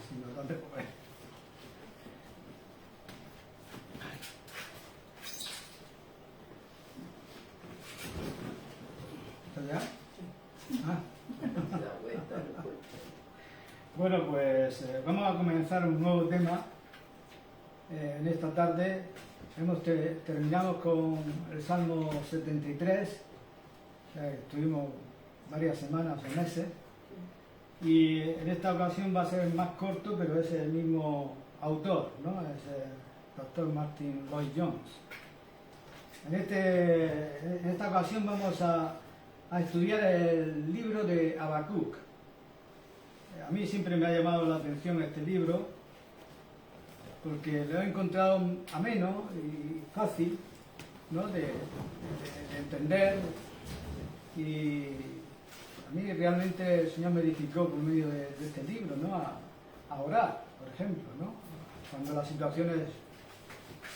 si nos dan de comer. ¿Está ya? Ah. Bueno, pues vamos a comenzar un nuevo tema en esta tarde. Terminamos con el Salmo 73, estuvimos varias semanas o meses, y en esta ocasión va a ser más corto, pero es el mismo autor, ¿no? Es el Dr. Martyn Lloyd-Jones. En esta ocasión vamos a estudiar el libro de Habacuc. A mí siempre me ha llamado la atención este libro porque lo he encontrado ameno y fácil, ¿no? de entender, y a mí realmente el Señor me edificó por medio de este libro, ¿no? a orar, por ejemplo, ¿no? Cuando las situaciones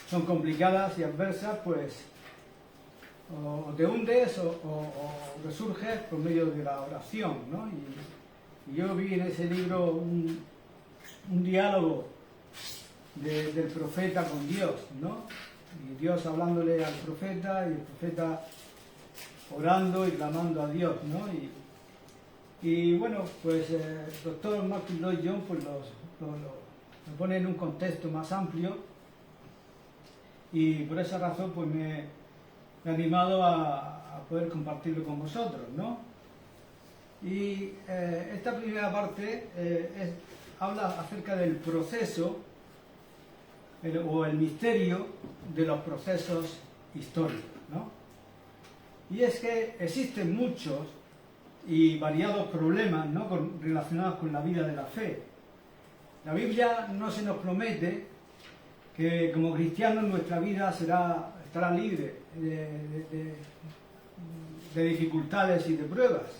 son complicadas y adversas, pues o te hundes o resurges por medio de la oración, ¿no? Y yo vi en ese libro un diálogo del profeta con Dios, ¿no? Y Dios hablándole al profeta y el profeta orando y clamando a Dios, ¿no? Y bueno, pues el doctor Martyn Lloyd-Jones pues lo pone en un contexto más amplio, y por esa razón pues me he animado a poder compartirlo con vosotros, ¿no? Y esta primera parte habla acerca del proceso o el misterio de los procesos históricos, ¿no? Y es que existen muchos y variados problemas, ¿no? Relacionados con la vida de la fe. La Biblia no se nos promete que como cristianos nuestra vida estará libre de dificultades y de pruebas.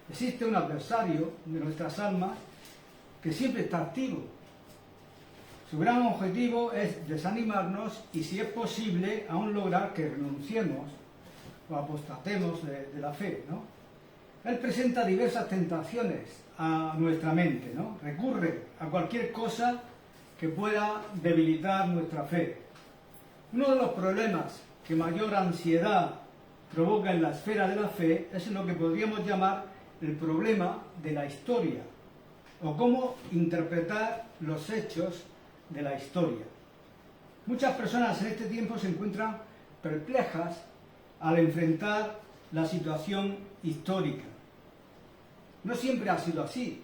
Existe un adversario de nuestras almas que siempre está activo. Su gran objetivo es desanimarnos y, si es posible, aún lograr que renunciemos o apostatemos de la fe, ¿no? Él presenta diversas tentaciones a nuestra mente, ¿no? Recurre a cualquier cosa que pueda debilitar nuestra fe. Uno de los problemas que mayor ansiedad provoca en la esfera de la fe es lo que podríamos llamar el problema de la historia, o cómo interpretar los hechos de la historia. Muchas personas en este tiempo se encuentran perplejas al enfrentar la situación histórica. No siempre ha sido así.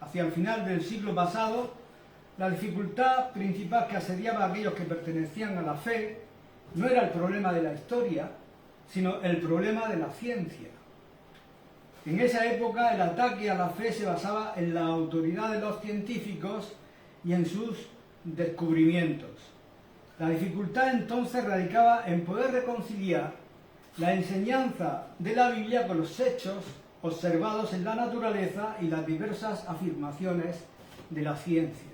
Hacia el final del siglo pasado, la dificultad principal que asediaba a aquellos que pertenecían a la fe no era el problema de la historia, sino el problema de la ciencia. En esa época el ataque a la fe se basaba en la autoridad de los científicos y en sus descubrimientos. La dificultad entonces radicaba en poder reconciliar la enseñanza de la Biblia con los hechos observados en la naturaleza y las diversas afirmaciones de la ciencia.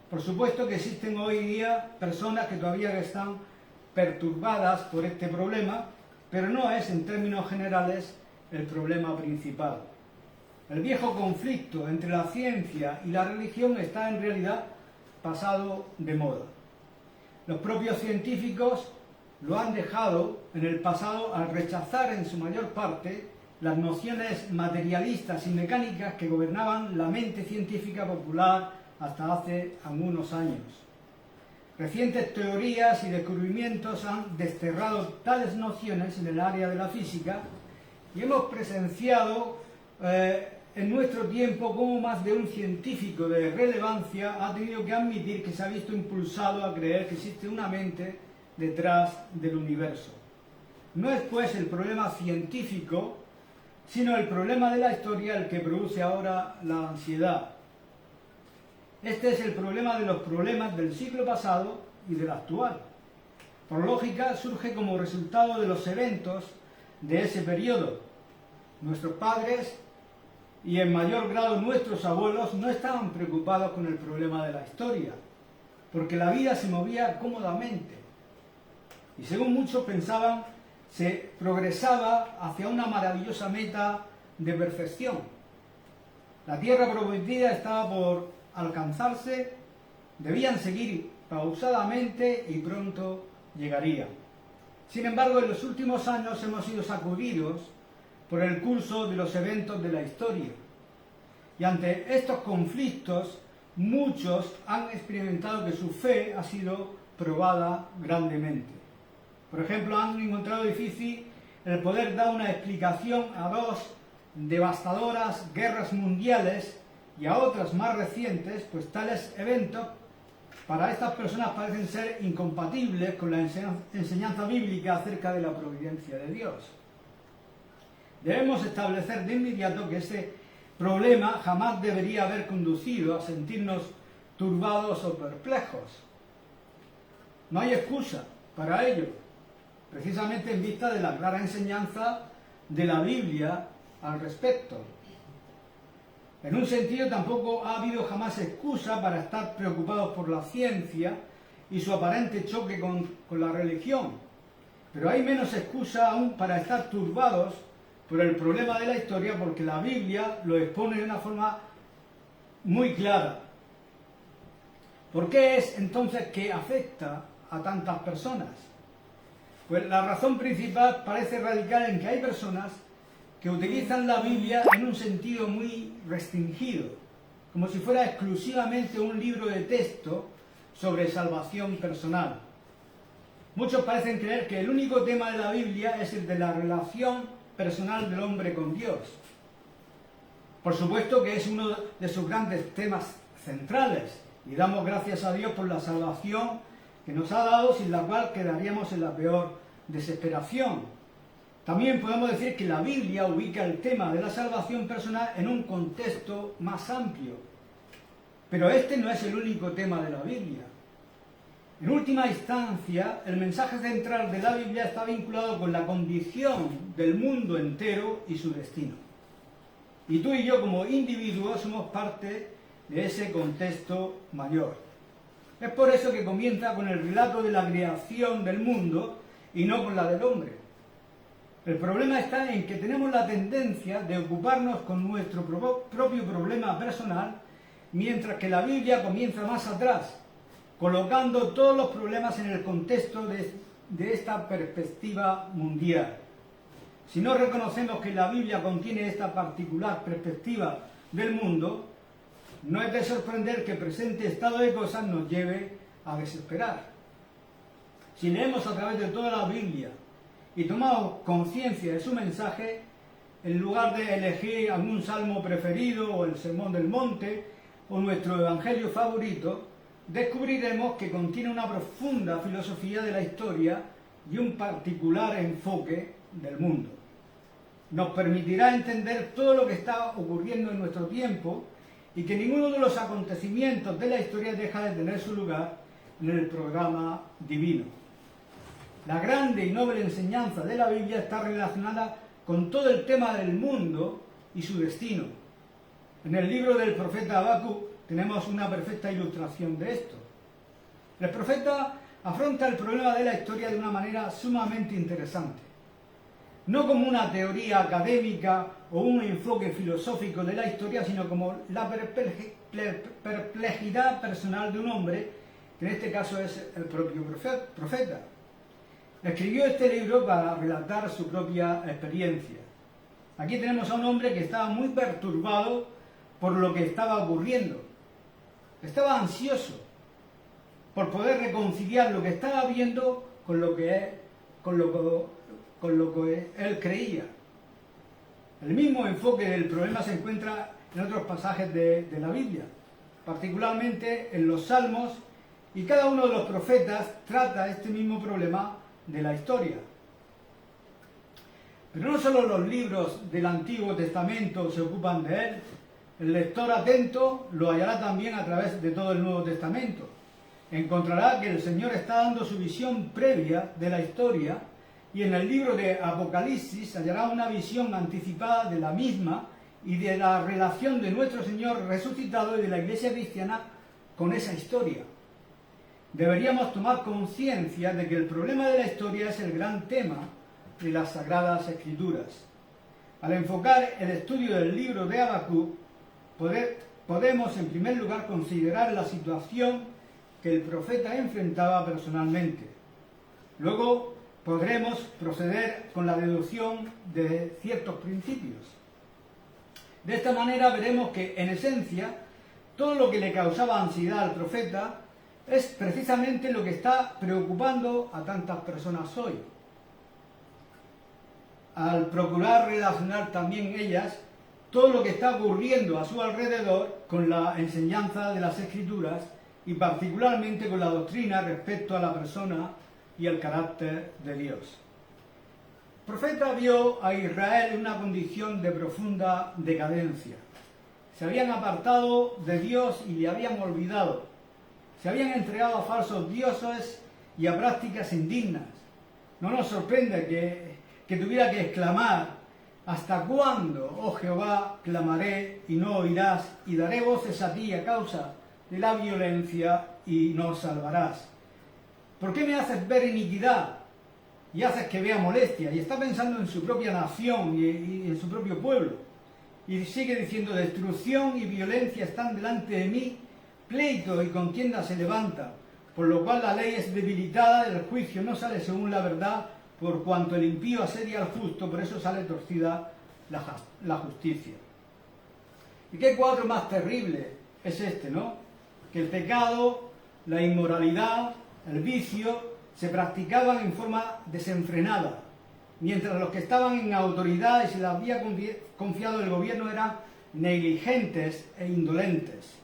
Por supuesto que existen hoy día personas que todavía están perturbadas por este problema, pero no es en términos generales el problema principal. El viejo conflicto entre la ciencia y la religión está en realidad pasado de moda. Los propios científicos lo han dejado en el pasado al rechazar en su mayor parte las nociones materialistas y mecánicas que gobernaban la mente científica popular hasta hace algunos años. Recientes teorías y descubrimientos han desterrado tales nociones en el área de la física, y hemos presenciado en nuestro tiempo cómo más de un científico de relevancia ha tenido que admitir que se ha visto impulsado a creer que existe una mente detrás del universo. No es pues el problema científico, sino el problema de la historia el que produce ahora la ansiedad. Este es el problema de los problemas del siglo pasado y del actual. Por lógica, surge como resultado de los eventos de ese periodo. Nuestros padres y en mayor grado nuestros abuelos no estaban preocupados con el problema de la historia, porque la vida se movía cómodamente y, según muchos pensaban, se progresaba hacia una maravillosa meta de perfección. La tierra prometida estaba por alcanzarse, debían seguir pausadamente y pronto llegaría. Sin embargo, en los últimos años hemos sido sacudidos por el curso de los eventos de la historia. Y ante estos conflictos, muchos han experimentado que su fe ha sido probada grandemente. Por ejemplo, han encontrado difícil el poder dar una explicación a dos devastadoras guerras mundiales y a otras más recientes, pues tales eventos para estas personas parecen ser incompatibles con la enseñanza bíblica acerca de la providencia de Dios. Debemos establecer de inmediato que ese problema jamás debería haber conducido a sentirnos turbados o perplejos. No hay excusa para ello, precisamente en vista de la clara enseñanza de la Biblia al respecto. En un sentido, tampoco ha habido jamás excusa para estar preocupados por la ciencia y su aparente choque con la religión. Pero hay menos excusa aún para estar turbados por el problema de la historia, porque la Biblia lo expone de una forma muy clara. ¿Por qué es entonces que afecta a tantas personas? Pues la razón principal parece radicar en que hay personas que utilizan la Biblia en un sentido muy restringido, como si fuera exclusivamente un libro de texto sobre salvación personal. Muchos parecen creer que el único tema de la Biblia es el de la relación personal del hombre con Dios. Por supuesto que es uno de sus grandes temas centrales, y damos gracias a Dios por la salvación que nos ha dado, sin la cual quedaríamos en la peor desesperación. También podemos decir que la Biblia ubica el tema de la salvación personal en un contexto más amplio. Pero este no es el único tema de la Biblia. En última instancia, el mensaje central de la Biblia está vinculado con la condición del mundo entero y su destino. Y tú y yo, como individuos, somos parte de ese contexto mayor. Es por eso que comienza con el relato de la creación del mundo y no con la del hombre. El problema está en que tenemos la tendencia de ocuparnos con nuestro propio problema personal, mientras que la Biblia comienza más atrás, colocando todos los problemas en el contexto de esta perspectiva mundial. Si no reconocemos que la Biblia contiene esta particular perspectiva del mundo, no es de sorprender que el presente estado de cosas nos lleve a desesperar. Si leemos a través de toda la Biblia y tomamos conciencia de su mensaje, en lugar de elegir algún salmo preferido o el Sermón del Monte o nuestro evangelio favorito, descubriremos que contiene una profunda filosofía de la historia y un particular enfoque del mundo. Nos permitirá entender todo lo que está ocurriendo en nuestro tiempo y que ninguno de los acontecimientos de la historia deja de tener su lugar en el programa divino. La grande y noble enseñanza de la Biblia está relacionada con todo el tema del mundo y su destino. En el libro del profeta Habacuc tenemos una perfecta ilustración de esto. El profeta afronta el problema de la historia de una manera sumamente interesante. No como una teoría académica o un enfoque filosófico de la historia, sino como la perplejidad personal de un hombre, que en este caso es el propio profeta. Escribió este libro para relatar su propia experiencia. Aquí tenemos a un hombre que estaba muy perturbado por lo que estaba ocurriendo. Estaba ansioso por poder reconciliar lo que estaba viendo con lo que él creía. El mismo enfoque del problema se encuentra en otros pasajes de la Biblia, particularmente en los Salmos, y cada uno de los profetas trata este mismo problema de la historia. Pero no solo los libros del Antiguo Testamento se ocupan de él, el lector atento lo hallará también a través de todo el Nuevo Testamento. Encontrará que el Señor está dando su visión previa de la historia, y en el libro de Apocalipsis hallará una visión anticipada de la misma y de la relación de nuestro Señor resucitado y de la Iglesia cristiana con esa historia. Deberíamos tomar conciencia de que el problema de la historia es el gran tema de las Sagradas Escrituras. Al enfocar el estudio del libro de Habacuc, podemos en primer lugar considerar la situación que el profeta enfrentaba personalmente. Luego podremos proceder con la deducción de ciertos principios. De esta manera veremos que, en esencia, todo lo que le causaba ansiedad al profeta es precisamente lo que está preocupando a tantas personas hoy. Al procurar relacionar también ellas todo lo que está ocurriendo a su alrededor con la enseñanza de las Escrituras y particularmente con la doctrina respecto a la persona y el carácter de Dios. El profeta vio a Israel en una condición de profunda decadencia. Se habían apartado de Dios y le habían olvidado. Se habían entregado a falsos dioses y a prácticas indignas. No nos sorprende que tuviera que exclamar: ¿hasta cuándo, oh Jehová, clamaré y no oirás, y daré voces a ti a causa de la violencia y no salvarás? ¿Por qué me haces ver iniquidad y haces que vea molestia? Y está pensando en su propia nación y en su propio pueblo. Y sigue diciendo: destrucción y violencia están delante de mí, pleito y contienda se levanta, por lo cual la ley es debilitada, el juicio no sale según la verdad, por cuanto el impío asedia al justo, por eso sale torcida la justicia. ¿Y qué cuadro más terrible es este, no? Que el pecado, la inmoralidad, el vicio se practicaban en forma desenfrenada, mientras los que estaban en autoridad y se les había confiado el gobierno eran negligentes e indolentes.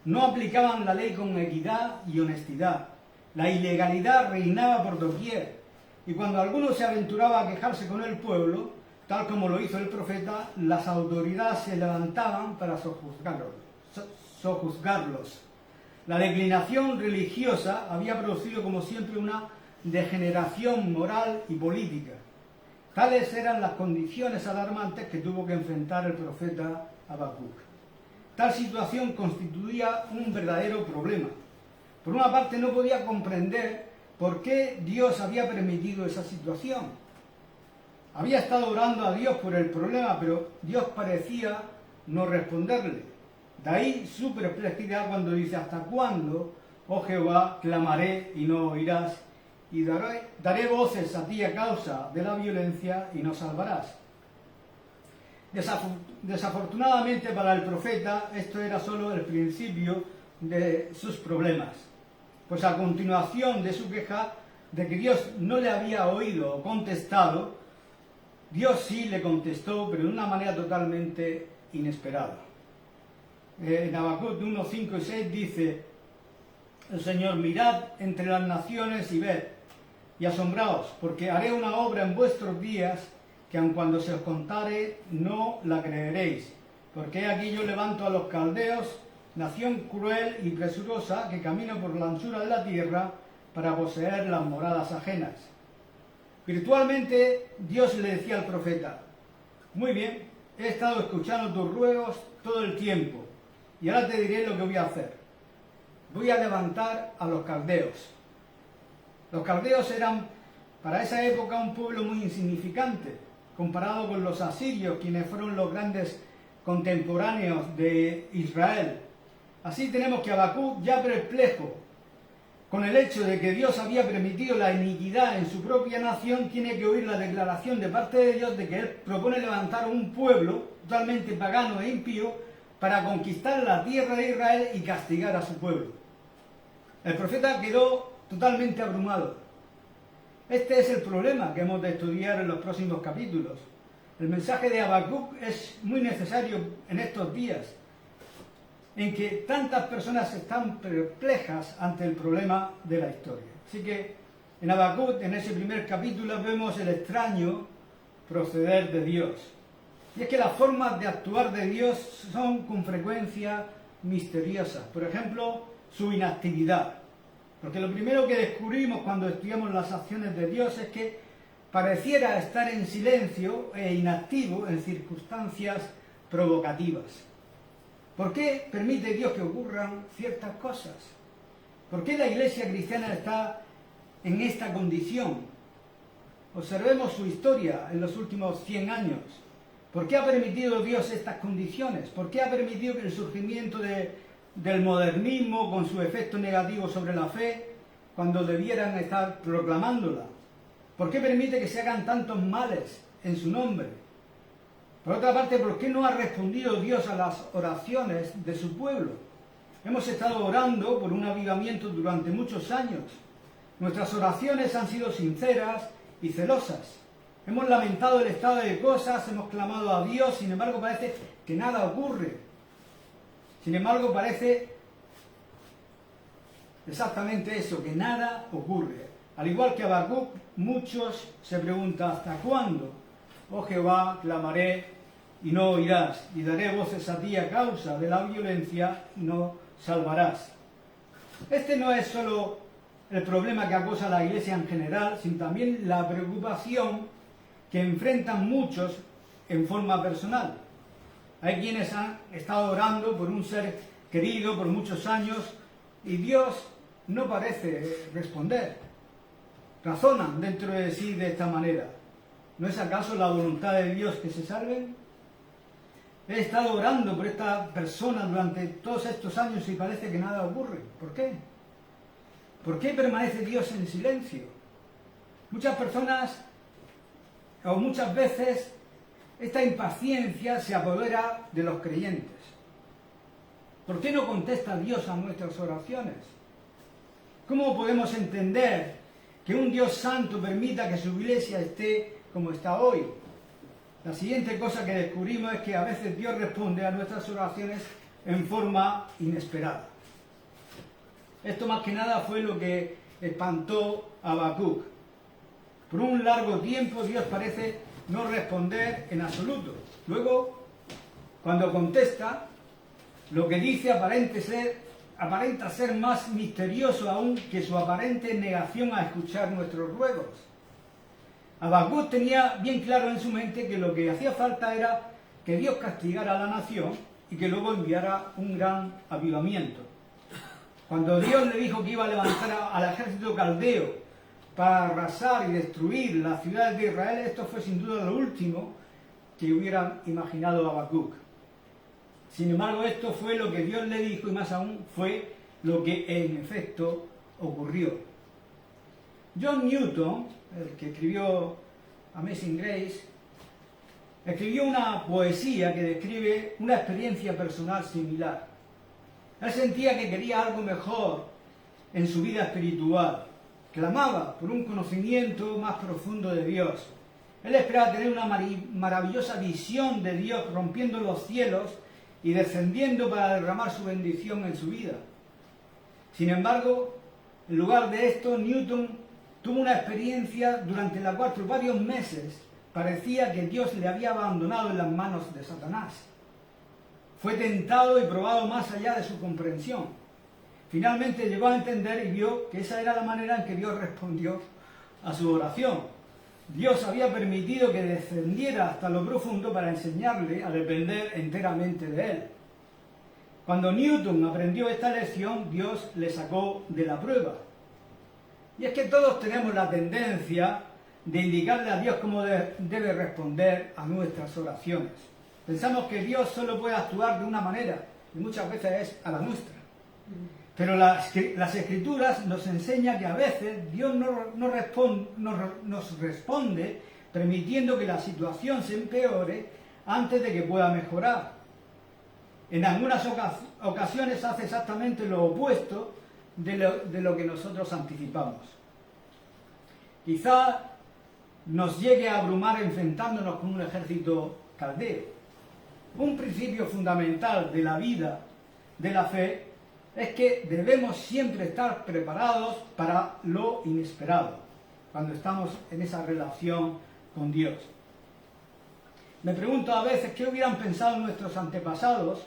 No aplicaban la ley con equidad y honestidad. La ilegalidad reinaba por doquier. Y cuando alguno se aventuraba a quejarse con el pueblo, tal como lo hizo el profeta, las autoridades se levantaban para sojuzgarlos. La declinación religiosa había producido, como siempre, una degeneración moral y política. Tales eran las condiciones alarmantes que tuvo que enfrentar el profeta Habacuc. Tal situación constituía un verdadero problema. Por una parte, no podía comprender por qué Dios había permitido esa situación. Había estado orando a Dios por el problema, pero Dios parecía no responderle. De ahí su perplejidad cuando dice: ¿hasta cuándo, oh Jehová, clamaré y no oirás? Y daré voces a ti a causa de la violencia y no salvarás. Desafortunadamente para el profeta, esto era solo el principio de sus problemas. Pues a continuación de su queja de que Dios no le había oído o contestado, Dios sí le contestó, pero de una manera totalmente inesperada. En Habacuc 1, 5 y 6 dice el Señor: mirad entre las naciones y ved, y asombraos, porque haré una obra en vuestros días, que aun cuando se os contare, no la creeréis. Porque aquí yo levanto a los caldeos, nación cruel y presurosa, que camina por la anchura de la tierra para poseer las moradas ajenas. Virtualmente, Dios le decía al profeta: muy bien, he estado escuchando tus ruegos todo el tiempo, y ahora te diré lo que voy a hacer. Voy a levantar a los caldeos. Los caldeos eran para esa época un pueblo muy insignificante, comparado con los asirios, quienes fueron los grandes contemporáneos de Israel. Así tenemos que Habacuc, ya perplejo con el hecho de que Dios había permitido la iniquidad en su propia nación, tiene que oír la declaración de parte de Dios de que Él propone levantar un pueblo totalmente pagano e impío para conquistar la tierra de Israel y castigar a su pueblo. El profeta quedó totalmente abrumado. Este es el problema que hemos de estudiar en los próximos capítulos. El mensaje de Habacuc es muy necesario en estos días, en que tantas personas están perplejas ante el problema de la historia. Así que en Habacuc, en ese primer capítulo, vemos el extraño proceder de Dios. Y es que las formas de actuar de Dios son con frecuencia misteriosas. Por ejemplo, su inactividad. Porque lo primero que descubrimos cuando estudiamos las acciones de Dios es que pareciera estar en silencio e inactivo en circunstancias provocativas. ¿Por qué permite Dios que ocurran ciertas cosas? ¿Por qué la Iglesia cristiana está en esta condición? Observemos su historia en los últimos 100 años. ¿Por qué ha permitido Dios estas condiciones? ¿Por qué ha permitido que el surgimiento del modernismo con su efecto negativo sobre la fe, cuando debieran estar proclamándola? ¿Por qué permite que se hagan tantos males en su nombre? Por otra parte, ¿por qué no ha respondido Dios a las oraciones de su pueblo? Hemos estado orando por un avivamiento durante muchos años. Nuestras oraciones han sido sinceras y celosas. Hemos lamentado el estado de cosas, hemos clamado a Dios, sin embargo parece que nada ocurre. Sin embargo parece exactamente eso, que nada ocurre. Al igual que Habacuc, muchos se preguntan: ¿hasta cuándo? Oh Jehová, clamaré y no oirás, y daré voces a ti a causa de la violencia y no salvarás. Este no es solo el problema que acosa a la Iglesia en general, sino también la preocupación que enfrentan muchos en forma personal. Hay quienes han estado orando por un ser querido por muchos años y Dios no parece responder. Razonan dentro de sí de esta manera: ¿no es acaso la voluntad de Dios que se salven? He estado orando por esta persona durante todos estos años y parece que nada ocurre. ¿Por qué? ¿Por qué permanece Dios en silencio? Muchas personas, o muchas veces, esta impaciencia se apodera de los creyentes. ¿Por qué no contesta Dios a nuestras oraciones? ¿Cómo podemos entender que un Dios santo permita que su iglesia esté como está hoy? La siguiente cosa que descubrimos es que a veces Dios responde a nuestras oraciones en forma inesperada. Esto más que nada fue lo que espantó a Habacuc. Por un largo tiempo Dios parece no responder en absoluto. Luego, cuando contesta, lo que dice aparenta ser más misterioso aún que su aparente negación a escuchar nuestros ruegos. Habacuc tenía bien claro en su mente que lo que hacía falta era que Dios castigara a la nación y que luego enviara un gran avivamiento. Cuando Dios le dijo que iba a levantar al ejército caldeo para arrasar y destruir las ciudades de Israel, esto fue sin duda lo último que hubiera imaginado Habacuc. Sin embargo, esto fue lo que Dios le dijo y más aún fue lo que en efecto ocurrió. John Newton, el que escribió Amazing Grace, escribió una poesía que describe una experiencia personal similar. Él sentía que quería algo mejor en su vida espiritual. Clamaba por un conocimiento más profundo de Dios. Él esperaba tener una maravillosa visión de Dios rompiendo los cielos y descendiendo para derramar su bendición en su vida. Sin embargo, en lugar de esto, Newton tuvo una experiencia durante la cual por varios meses parecía que Dios le había abandonado en las manos de Satanás. Fue tentado y probado más allá de su comprensión. Finalmente llegó a entender y vio que esa era la manera en que Dios respondió a su oración. Dios había permitido que descendiera hasta lo profundo para enseñarle a depender enteramente de Él. Cuando Newton aprendió esta lección, Dios le sacó de la prueba. Y es que todos tenemos la tendencia de indicarle a Dios cómo debe responder a nuestras oraciones. Pensamos que Dios solo puede actuar de una manera, y muchas veces es a la nuestra. Pero las Escrituras nos enseñan que a veces Dios nos responde permitiendo que la situación se empeore antes de que pueda mejorar. En algunas ocasiones hace exactamente lo opuesto de lo que nosotros anticipamos. Quizá nos llegue a abrumar enfrentándonos con un ejército caldeo. Un principio fundamental de la vida de la fe es que debemos siempre estar preparados para lo inesperado, cuando estamos en esa relación con Dios. Me pregunto a veces qué hubieran pensado nuestros antepasados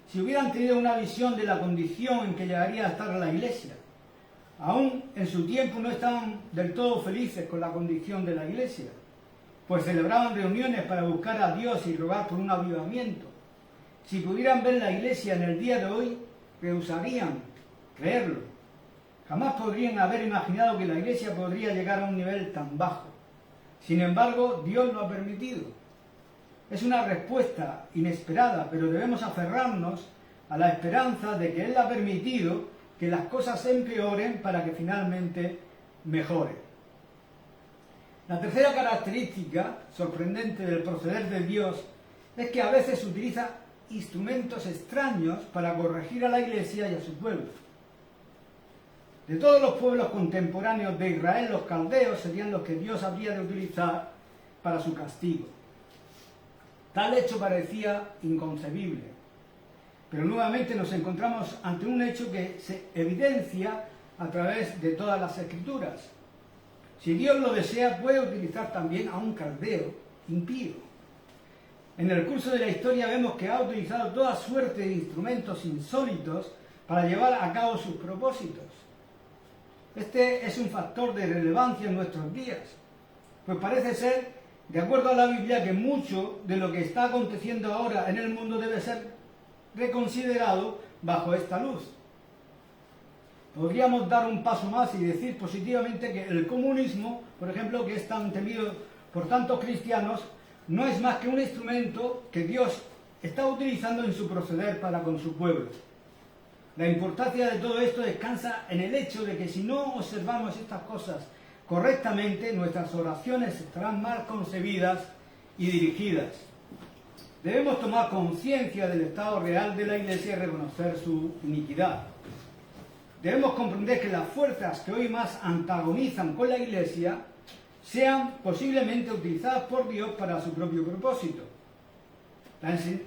si hubieran tenido una visión de la condición en que llegaría a estar la Iglesia. Aún en su tiempo no estaban del todo felices con la condición de la Iglesia, pues celebraban reuniones para buscar a Dios y rogar por un avivamiento. Si pudieran ver la Iglesia en el día de hoy, rehusarían creerlo. Jamás podrían haber imaginado que la Iglesia podría llegar a un nivel tan bajo. Sin embargo, Dios lo ha permitido. Es una respuesta inesperada, pero debemos aferrarnos a la esperanza de que Él ha permitido que las cosas empeoren para que finalmente mejoren. La tercera característica sorprendente del proceder de Dios es que a veces utiliza instrumentos extraños para corregir a la Iglesia y a su pueblo. De todos los pueblos contemporáneos de Israel, los caldeos serían los que Dios habría de utilizar para su castigo. Tal hecho parecía inconcebible, pero nuevamente nos encontramos ante un hecho que se evidencia a través de todas las Escrituras. Si Dios lo desea, puede utilizar también a un caldeo impío. En el curso de la historia vemos que ha utilizado toda suerte de instrumentos insólitos para llevar a cabo sus propósitos. Este es un factor de relevancia en nuestros días, pues parece ser, de acuerdo a la Biblia, que mucho de lo que está aconteciendo ahora en el mundo debe ser reconsiderado bajo esta luz. Podríamos dar un paso más y decir positivamente que el comunismo, por ejemplo, que es tan temido por tantos cristianos, no es más que un instrumento que Dios está utilizando en su proceder para con su pueblo. La importancia de todo esto descansa en el hecho de que si no observamos estas cosas correctamente, nuestras oraciones estarán mal concebidas y dirigidas. Debemos tomar conciencia del estado real de la Iglesia y reconocer su iniquidad. Debemos comprender que las fuerzas que hoy más antagonizan con la Iglesia sean posiblemente utilizadas por Dios para su propio propósito.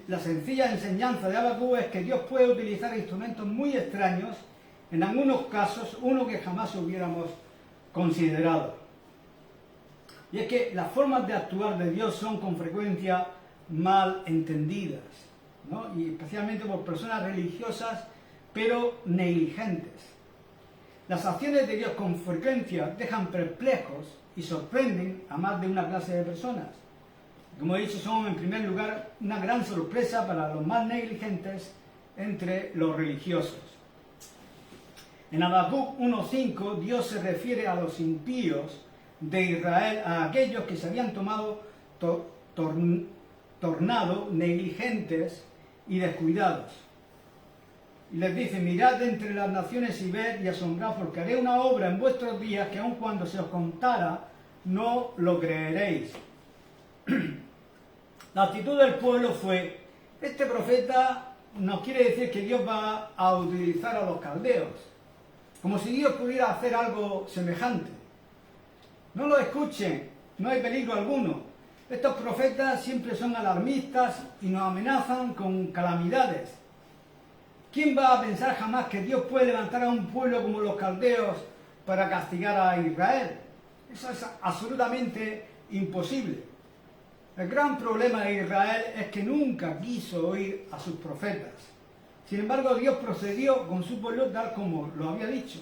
La sencilla enseñanza de Habacuc es que Dios puede utilizar instrumentos muy extraños, en algunos casos uno que jamás hubiéramos considerado. Y es que las formas de actuar de Dios son con frecuencia mal entendidas, ¿no? Y especialmente por personas religiosas, pero negligentes. Las acciones de Dios con frecuencia dejan perplejos y sorprenden a más de una clase de personas. Como he dicho, son en primer lugar una gran sorpresa para los más negligentes entre los religiosos. En Habacuc 1:5, Dios se refiere a los impíos de Israel, a aquellos que se habían tornado negligentes y descuidados. Y les dice: mirad entre las naciones y ved y asombraos, porque haré una obra en vuestros días que aun cuando se os contara, no lo creeréis. La actitud del pueblo fue: este profeta nos quiere decir que Dios va a utilizar a los caldeos, como si Dios pudiera hacer algo semejante. No lo escuchen, no hay peligro alguno. Estos profetas siempre son alarmistas y nos amenazan con calamidades. ¿Quién va a pensar jamás que Dios puede levantar a un pueblo como los caldeos para castigar a Israel? Eso es absolutamente imposible. El gran problema de Israel es que nunca quiso oír a sus profetas. Sin embargo, Dios procedió con su pueblo tal como lo había dicho.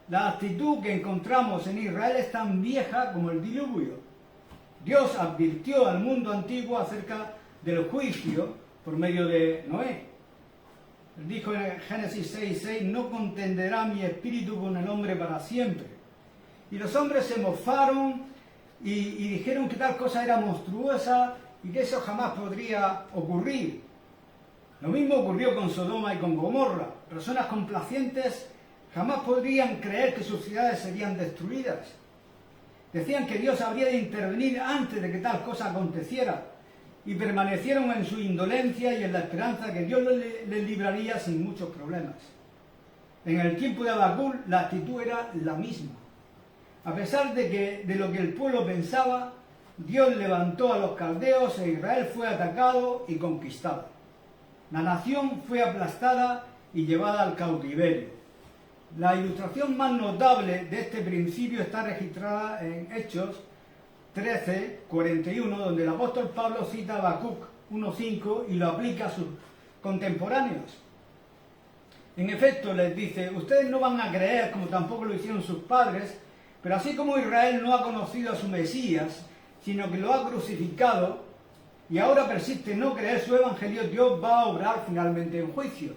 La actitud que encontramos en Israel es tan vieja como el diluvio. Dios advirtió al mundo antiguo acerca del juicio por medio de Noé. Él dijo en Génesis 6:6: no contenderá mi espíritu con el hombre para siempre. Y los hombres se mofaron y dijeron que tal cosa era monstruosa y que eso jamás podría ocurrir. Lo mismo ocurrió con Sodoma y con Gomorra. Personas complacientes jamás podrían creer que sus ciudades serían destruidas. Decían que Dios habría de intervenir antes de que tal cosa aconteciera, y permanecieron en su indolencia y en la esperanza que Dios les libraría sin muchos problemas. En el tiempo de Habacuc la actitud era la misma. A pesar de lo que el pueblo pensaba, Dios levantó a los caldeos e Israel fue atacado y conquistado. La nación fue aplastada y llevada al cautiverio. La ilustración más notable de este principio está registrada en Hechos 13:41, donde el apóstol Pablo cita a Habacuc 1:5 y lo aplica a sus contemporáneos. En efecto, les dice: ustedes no van a creer, como tampoco lo hicieron sus padres, pero así como Israel no ha conocido a su Mesías, sino que lo ha crucificado, y ahora persiste en no creer su evangelio, Dios va a obrar finalmente en juicio.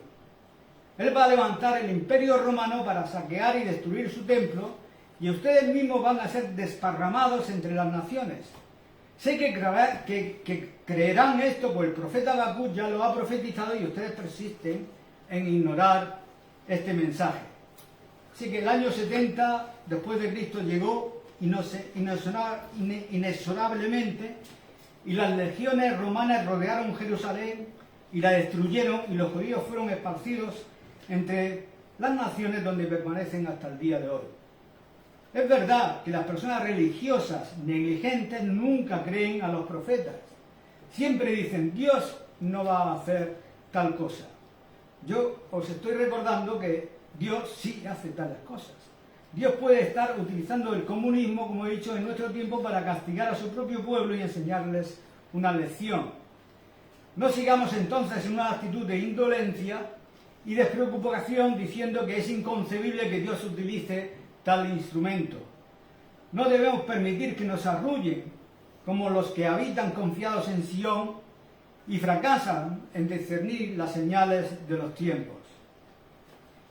Él va a levantar el imperio romano para saquear y destruir su templo, y ustedes mismos van a ser desparramados entre las naciones. Sé que creerán esto, pues el profeta Habacuc ya lo ha profetizado y ustedes persisten en ignorar este mensaje. Así que el año 70 después de Cristo llegó inexorablemente y las legiones romanas rodearon Jerusalén y la destruyeron y los judíos fueron esparcidos entre las naciones donde permanecen hasta el día de hoy. Es verdad que las personas religiosas negligentes nunca creen a los profetas. Siempre dicen, Dios no va a hacer tal cosa. Yo os estoy recordando que Dios sí hace tales cosas. Dios puede estar utilizando el comunismo, como he dicho, en nuestro tiempo para castigar a su propio pueblo y enseñarles una lección. No sigamos entonces en una actitud de indolencia y despreocupación diciendo que es inconcebible que Dios utilice tal instrumento. No debemos permitir que nos arrullen como los que habitan confiados en Sion y fracasan en discernir las señales de los tiempos.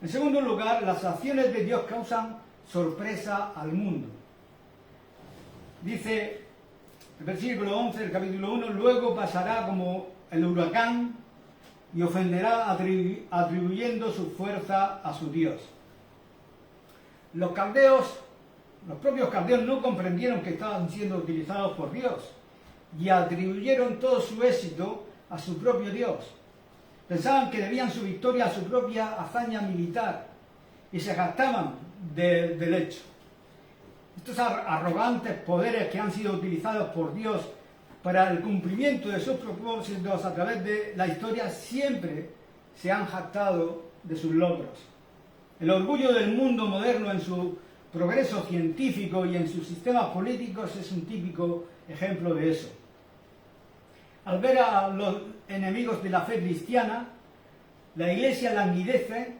En segundo lugar, las acciones de Dios causan sorpresa al mundo. Dice el versículo 11 del capítulo 1, luego pasará como el huracán y ofenderá atribuyendo su fuerza a su Dios. Los propios caldeos no comprendieron que estaban siendo utilizados por Dios y atribuyeron todo su éxito a su propio Dios. Pensaban que debían su victoria a su propia hazaña militar y se jactaban del hecho. Estos arrogantes poderes que han sido utilizados por Dios para el cumplimiento de sus propósitos a través de la historia siempre se han jactado de sus logros. El orgullo del mundo moderno en su progreso científico y en sus sistemas políticos es un típico ejemplo de eso. Al ver a los enemigos de la fe cristiana, la Iglesia languidece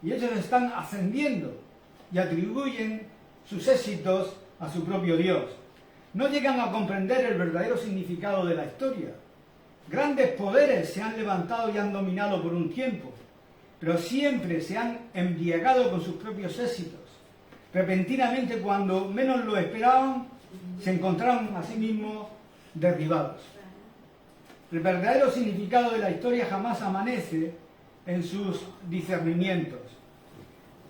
y ellos están ascendiendo y atribuyen sus éxitos a su propio Dios. No llegan a comprender el verdadero significado de la historia. Grandes poderes se han levantado y han dominado por un tiempo, pero siempre se han embriagado con sus propios éxitos. Repentinamente, cuando menos lo esperaban, se encontraron a sí mismos derribados. El verdadero significado de la historia jamás amanece en sus discernimientos.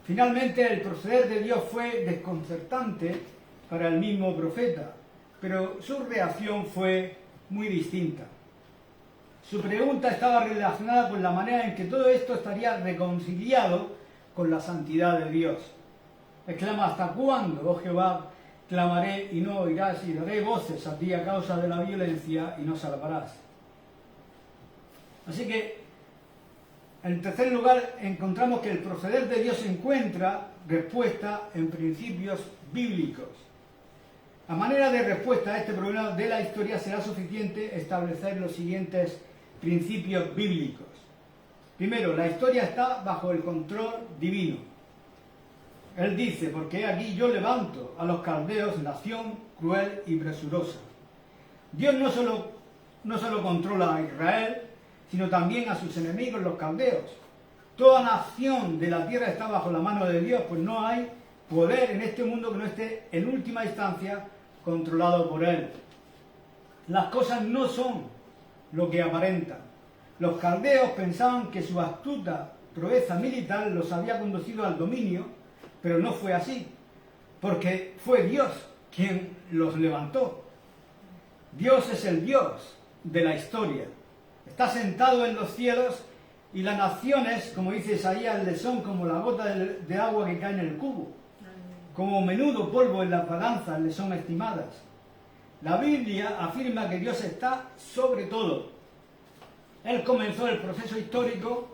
Finalmente, el proceder de Dios fue desconcertante para el mismo profeta, pero su reacción fue muy distinta. Su pregunta estaba relacionada con la manera en que todo esto estaría reconciliado con la santidad de Dios. Exclama, ¿hasta cuándo, oh Jehová, clamaré y no oirás, y daré voces a ti a causa de la violencia y no salvarás? Así que, en tercer lugar, encontramos que el proceder de Dios encuentra respuesta en principios bíblicos. A manera de respuesta a este problema de la historia será suficiente establecer los siguientes principios bíblicos. Primero, la historia está bajo el control divino. Él dice, porque aquí yo levanto a los caldeos, nación cruel y presurosa. Dios no solo controla a Israel, sino también a sus enemigos, los caldeos. Toda nación de la tierra está bajo la mano de Dios, pues no hay poder en este mundo que no esté en última instancia controlado por Él. Las cosas no son lo que aparentan. Los caldeos pensaban que su astuta proeza militar los había conducido al dominio, pero no fue así, porque fue Dios quien los levantó. Dios es el Dios de la historia. Está sentado en los cielos y las naciones, como dice Isaías, le son como la gota de agua que cae en el cubo. Como menudo polvo en las balanzas le son estimadas. La Biblia afirma que Dios está sobre todo. Él comenzó el proceso histórico,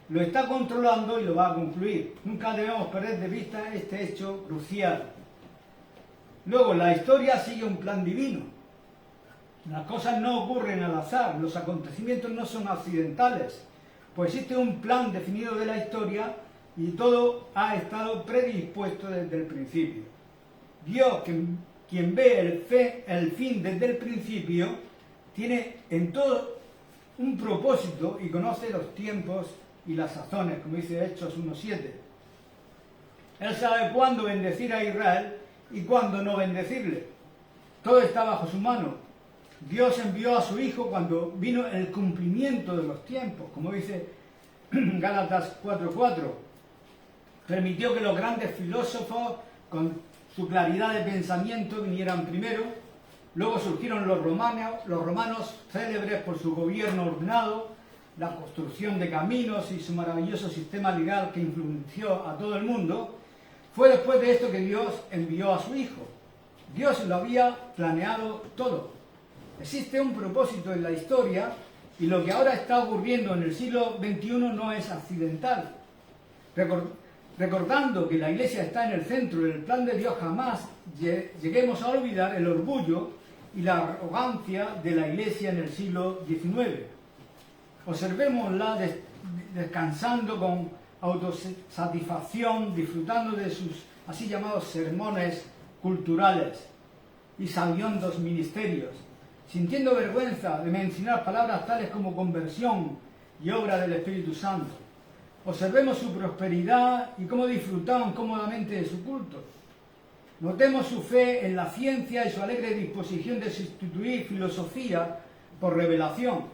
lo está controlando y lo va a concluir. Nunca debemos perder de vista este hecho crucial. Luego, la historia sigue un plan divino. Las cosas no ocurren al azar, los acontecimientos no son accidentales, pues existe un plan definido de la historia y todo ha estado predispuesto desde el principio. Dios, quien ve el fin desde el principio, tiene en todo un propósito y conoce los tiempos y las sazones, como dice Hechos 1:7. Él sabe cuándo bendecir a Israel y cuándo no bendecirle. Todo está bajo su mano. Dios envió a su Hijo cuando vino el cumplimiento de los tiempos, como dice Gálatas 4:4. Permitió que los grandes filósofos, con su claridad de pensamiento, vinieran primero. Luego surgieron los romanos célebres por su gobierno ordenado, la construcción de caminos y su maravilloso sistema legal que influenció a todo el mundo. Fue después de esto que Dios envió a su Hijo. Dios lo había planeado todo. Existe un propósito en la historia y lo que ahora está ocurriendo en el siglo XXI no es accidental. Recordando que la Iglesia está en el centro del plan de Dios, jamás lleguemos a olvidar el orgullo y la arrogancia de la Iglesia en el siglo XIX. Observémosla descansando con autosatisfacción, disfrutando de sus así llamados sermones culturales y sabiondos ministerios, sintiendo vergüenza de mencionar palabras tales como conversión y obra del Espíritu Santo. Observemos su prosperidad y cómo disfrutaban cómodamente de su culto. Notemos su fe en la ciencia y su alegre disposición de sustituir filosofía por revelación.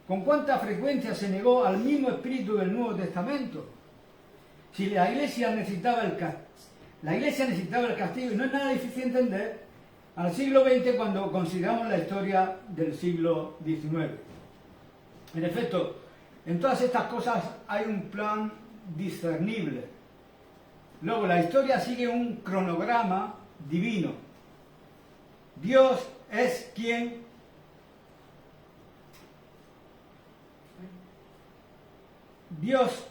¿Con cuánta frecuencia se negó al mismo espíritu del Nuevo Testamento? Si la Iglesia necesitaba el castigo, y no es nada difícil entender, al siglo XX cuando consideramos la historia del siglo XIX. En efecto, en todas estas cosas hay un plan discernible. Luego, la historia sigue un cronograma divino. Dios es quien Dios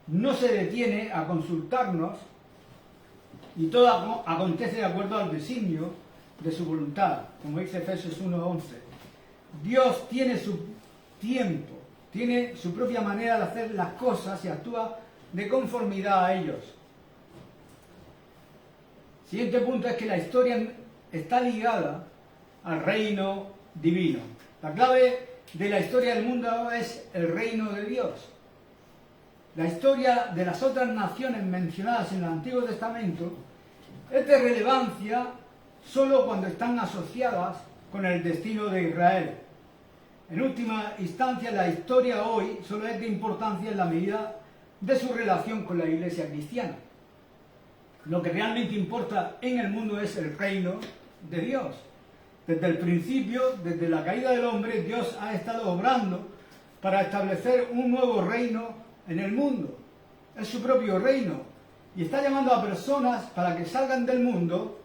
no se detiene a consultarnos y todo acontece de acuerdo al designio de su voluntad, como dice Efesios 1:11. Dios tiene su tiempo, tiene su propia manera de hacer las cosas y actúa de conformidad a ellos. Siguiente punto es que la historia está ligada al reino divino. La clave de la historia del mundo es el reino de Dios. La historia de las otras naciones mencionadas en el Antiguo Testamento es de relevancia solo cuando están asociadas con el destino de Israel. En última instancia, la historia hoy solo es de importancia en la medida de su relación con la Iglesia cristiana. Lo que realmente importa en el mundo es el reino de Dios. Desde el principio, desde la caída del hombre, Dios ha estado obrando para establecer un nuevo reino en el mundo. Es su propio reino. Y está llamando a personas para que salgan del mundo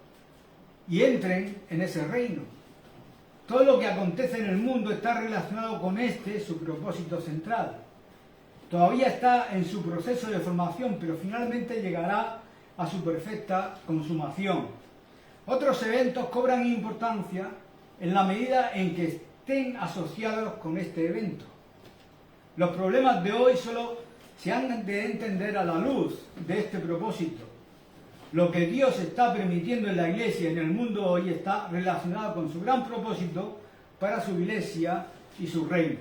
y entren en ese reino. Todo lo que acontece en el mundo está relacionado con su propósito central. Todavía está en su proceso de formación, pero finalmente llegará a su perfecta consumación. Otros eventos cobran importancia en la medida en que estén asociados con este evento. Los problemas de hoy solo se han de entender a la luz de este propósito. Lo que Dios está permitiendo en la Iglesia y en el mundo hoy está relacionado con su gran propósito para su Iglesia y su reino.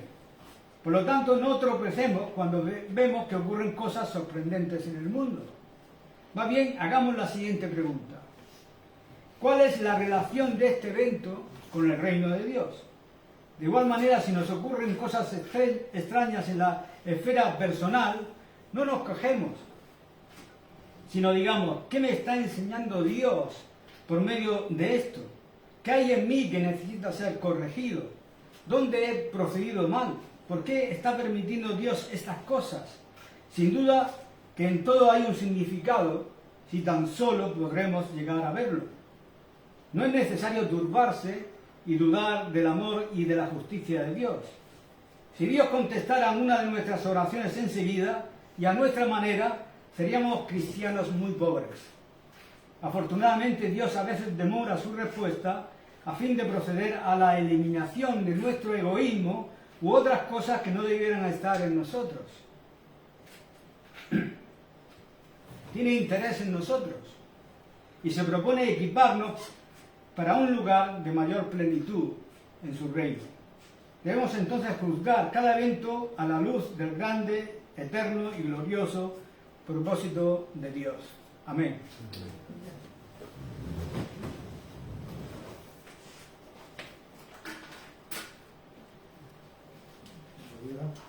Por lo tanto, no tropecemos cuando vemos que ocurren cosas sorprendentes en el mundo. Más bien, hagamos la siguiente pregunta. ¿Cuál es la relación de este evento con el reino de Dios? De igual manera, si nos ocurren cosas extrañas en la esfera personal, no nos quejemos, sino digamos, ¿qué me está enseñando Dios por medio de esto? ¿Qué hay en mí que necesita ser corregido? ¿Dónde he procedido mal? ¿Por qué está permitiendo Dios estas cosas? Sin duda que en todo hay un significado, si tan solo podremos llegar a verlo. No es necesario turbarse y dudar del amor y de la justicia de Dios. Si Dios contestara una de nuestras oraciones enseguida y a nuestra manera, seríamos cristianos muy pobres. Afortunadamente, Dios a veces demora su respuesta a fin de proceder a la eliminación de nuestro egoísmo u otras cosas que no debieran estar en nosotros. Tiene interés en nosotros y se propone equiparnos para un lugar de mayor plenitud en su reino. Debemos entonces juzgar cada evento a la luz del grande, eterno y glorioso propósito de Dios. Amén. ayuda.